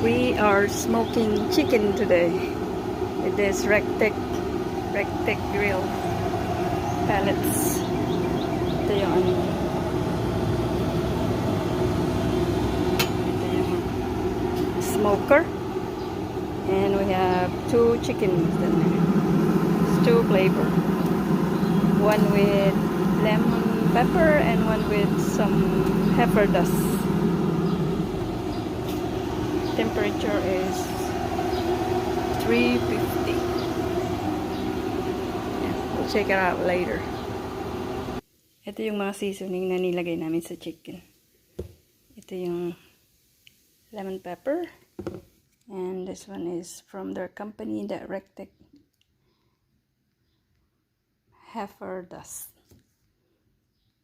We are smoking chicken today with this RECTEQ grill pellets. Ito yung smoker, and we have 2 chickens then. Stew flavor, one with lemon pepper and one with some heifer dust. Temperature is 350. Yeah, we'll check it out later. Ito yung mga seasoning na nilagay namin sa chicken. Ito yung lemon pepper, and this one is from their company, the RECTEQ heifer dust.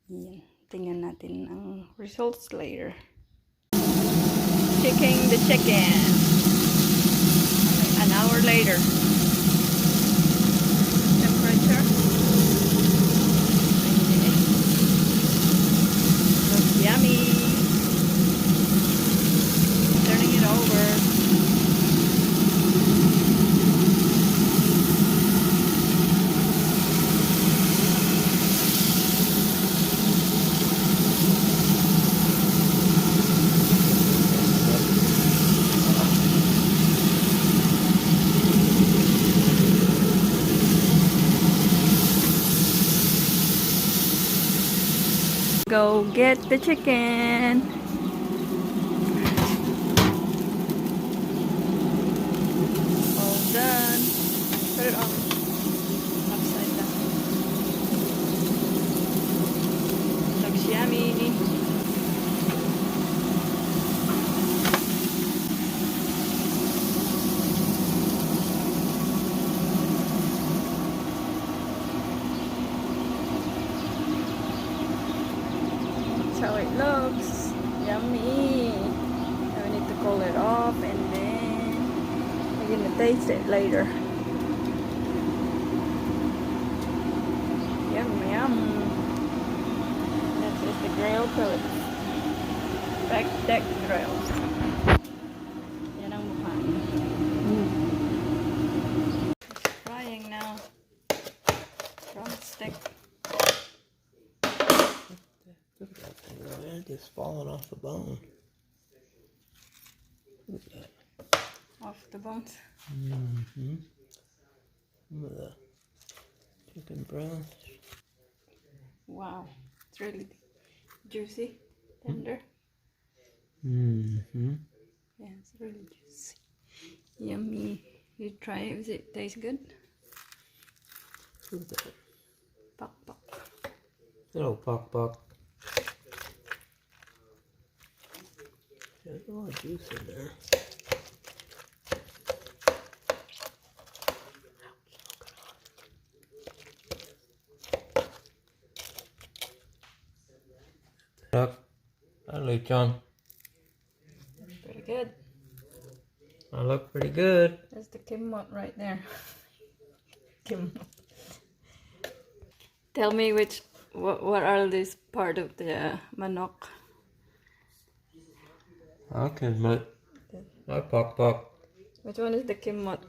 Yan. Tingnan natin ang results later. Checking the chicken. An hour later. Temperature. Looks yummy. Turning it over. Go get the chicken. All done. Put it on upside down. Looks yummy. That's how it looks. Yummy. Now we need to cool it off, and then we're gonna taste it later. Yum yum. That's just the grilled pellet. RECTEQ grills. Yan ang mukha. It's frying now. Drumstick. Look at that thing, man. Just falling off the bone. Look at that. Off the bones. Look at that. Chicken breast. Wow. It's really juicy. Tender. Yeah, it's really juicy. Yummy. You try it. Does it taste good? Look at that. Pok pok. Little pok pok. There's a lot of juice in there. Look, I look, John. That's pretty good. I look pretty good. That's the kimmot right there. Kimmot. Tell me what are this part of the manok? Okay, but I pok pok. Which one is the kimmot?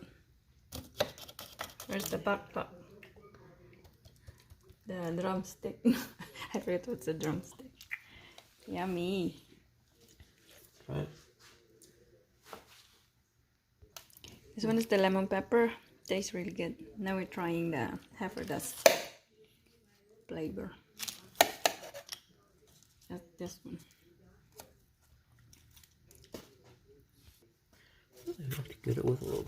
Where's the pok pok? The drumstick. I forget what's a drumstick. Yummy. Right. This one is the lemon pepper. Tastes really good. Now we're trying the heifer dust flavor. That's this one. I have to get it with a little